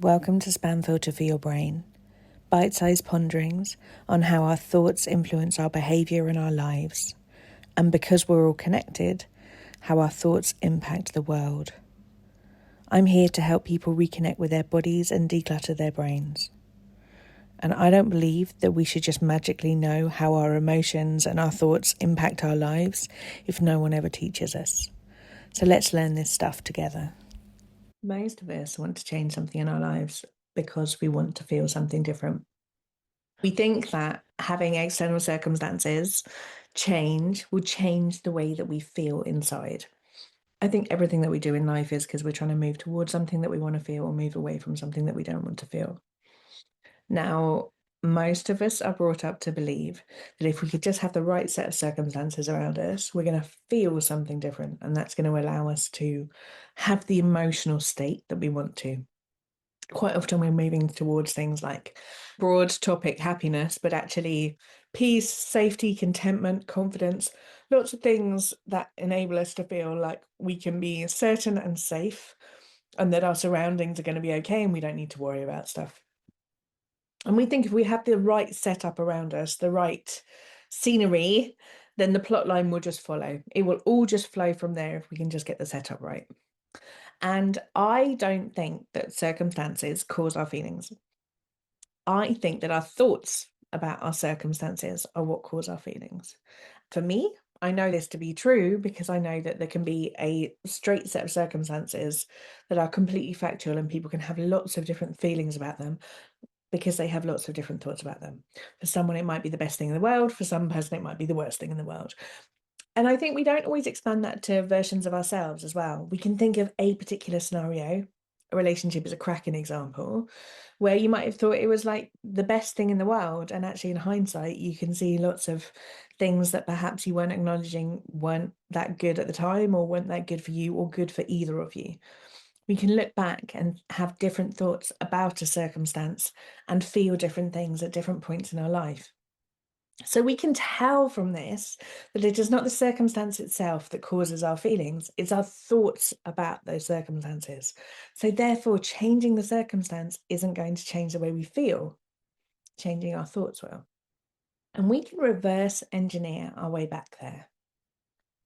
Welcome to Spam Filter for Your Brain, bite-sized ponderings on how our thoughts influence our behaviour and our lives, and because we're all connected, how our thoughts impact the world. I'm here to help people reconnect with their bodies and declutter their brains. And I don't believe that we should just magically know how our emotions and our thoughts impact our lives if no one ever teaches us. So let's learn this stuff together. Most of us want to change something in our lives because we want to feel something different. We think that having external circumstances will change the way that we feel inside. I think everything that we do in life is because we're trying to move towards something that we want to feel or move away from something that we don't want to feel. Now, most of us are brought up to believe that if we could just have the right set of circumstances around us, we're going to feel something different, and that's going to allow us to have the emotional state that we want to. Quite often we're moving towards things like broad topic happiness, but actually peace, safety, contentment, confidence, lots of things that enable us to feel like we can be certain and safe and that our surroundings are going to be okay and we don't need to worry about stuff. And we think if we have the right setup around us, the right scenery, then the plot line will just follow. It will all just flow from there if we can just get the setup right. And I don't think that circumstances cause our feelings. I think that our thoughts about our circumstances are what cause our feelings. For me, I know this to be true because I know that there can be a straight set of circumstances that are completely factual and people can have lots of different feelings about them because they have lots of different thoughts about them. For someone, it might be the best thing in the world. For some person, it might be the worst thing in the world. And I think we don't always expand that to versions of ourselves as well. We can think of a particular scenario. A relationship is a cracking example, where you might have thought it was like the best thing in the world. And actually, in hindsight, you can see lots of things that perhaps you weren't acknowledging weren't that good at the time or weren't that good for you or good for either of you. We can look back and have different thoughts about a circumstance and feel different things at different points in our life. So we can tell from this that it is not the circumstance itself that causes our feelings, it's our thoughts about those circumstances. So therefore, changing the circumstance isn't going to change the way we feel, changing our thoughts will. And we can reverse engineer our way back there.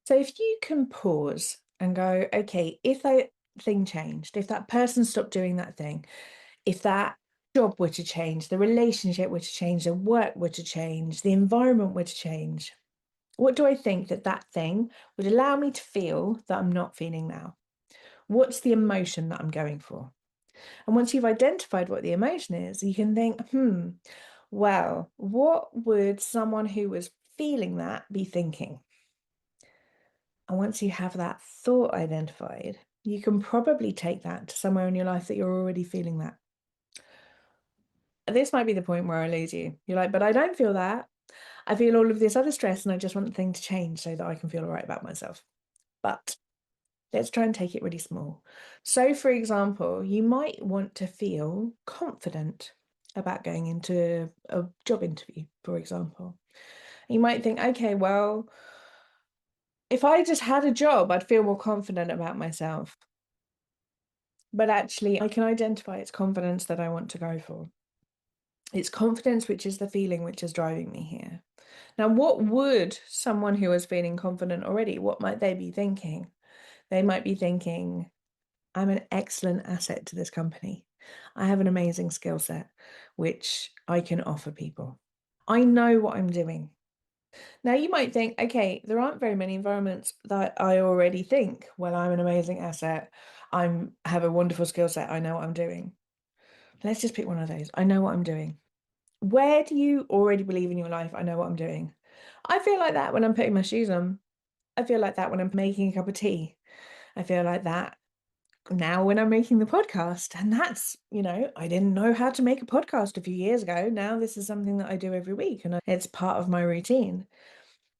So if you can pause and go, okay, if that thing changed, if that person stopped doing that thing, if that job were to change, the relationship were to change, the work were to change, the environment were to change, what do I think that thing would allow me to feel that I'm not feeling now? What's the emotion that I'm going for? And once you've identified what the emotion is, you can think, well, what would someone who was feeling that be thinking? And once you have that thought identified, you can probably take that to somewhere in your life that you're already feeling that. This might be the point where I lose you. You're like, but I don't feel that. I feel all of this other stress and I just want the thing to change so that I can feel all right about myself. But let's try and take it really small. So, for example, you might want to feel confident about going into a job interview, for example. You might think, okay, well, if I just had a job, I'd feel more confident about myself. But actually, I can identify it's confidence that I want to go for. It's confidence, which is the feeling which is driving me here. Now, what would someone who is feeling confident already, what might they be thinking? They might be thinking, I'm an excellent asset to this company. I have an amazing skill set, which I can offer people. I know what I'm doing. Now, you might think, okay, there aren't very many environments that I already think, well, I'm an amazing asset. I have a wonderful skill set. I know what I'm doing. Let's just pick one of those. I know what I'm doing. Where do you already believe in your life? I know what I'm doing. I feel like that when I'm putting my shoes on. I feel like that when I'm making a cup of tea. I feel like that now when I'm making the podcast. And that's, I didn't know how to make a podcast a few years ago. Now this is something that I do every week and it's part of my routine.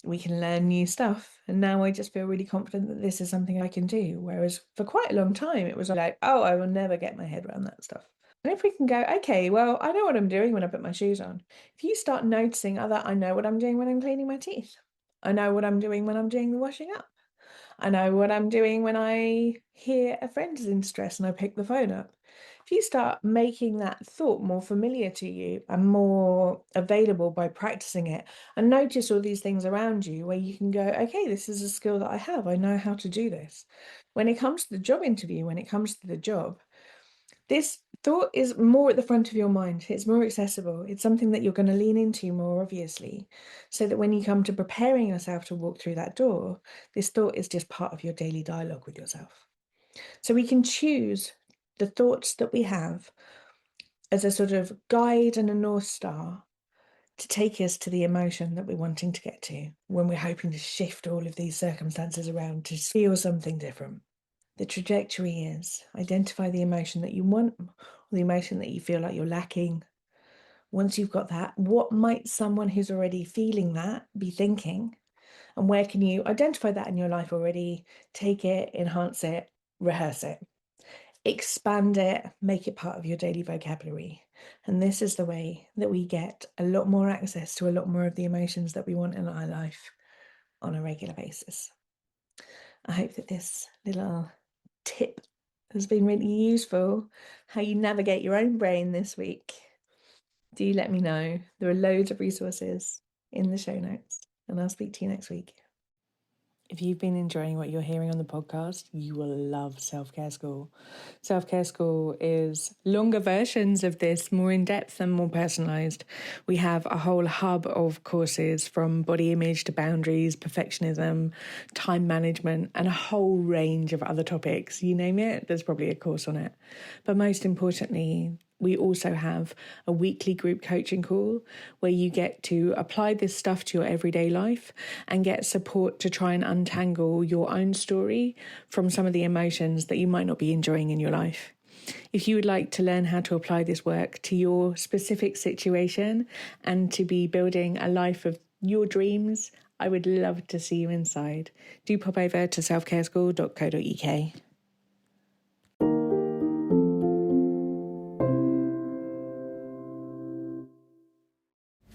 We can learn new stuff. And now I just feel really confident that this is something I can do. Whereas for quite a long time, it was like, oh, I will never get my head around that stuff. And if we can go, okay, well, I know what I'm doing when I put my shoes on. If you start noticing, I know what I'm doing when I'm cleaning my teeth. I know what I'm doing when I'm doing the washing up. I know what I'm doing when I hear a friend is in stress and I pick the phone up. if you start making that thought more familiar to you and more available by practicing it, and notice all these things around you where you can go, okay, this is a skill that I have. I know how to do this. When it comes to the job interview, when it comes to the job, this thought is more at the front of your mind. It's more accessible. It's something that you're going to lean into more obviously, so that when you come to preparing yourself to walk through that door, this thought is just part of your daily dialogue with yourself. So we can choose the thoughts that we have as a sort of guide and a North Star to take us to the emotion that we're wanting to get to when we're hoping to shift all of these circumstances around to feel something different. The trajectory is identify the emotion that you want, or the emotion that you feel like you're lacking. Once you've got that, what might someone who's already feeling that be thinking? And where can you identify that in your life already? Take it, enhance it, rehearse it, expand it, make it part of your daily vocabulary. And this is the way that we get a lot more access to a lot more of the emotions that we want in our life on a regular basis. I hope that this little tip has been really useful, how you navigate your own brain this week. Do let me know. There are loads of resources in the show notes, and I'll speak to you next week. If you've been enjoying what you're hearing on the podcast, you will love Self-Care School. Self-Care School is longer versions of this, more in-depth and more personalised. We have a whole hub of courses from body image to boundaries, perfectionism, time management, and a whole range of other topics. You name it, there's probably a course on it. But most importantly, we also have a weekly group coaching call where you get to apply this stuff to your everyday life and get support to try and untangle your own story from some of the emotions that you might not be enjoying in your life. If you would like to learn how to apply this work to your specific situation and to be building a life of your dreams, I would love to see you inside. Do pop over to selfcareschool.co.uk.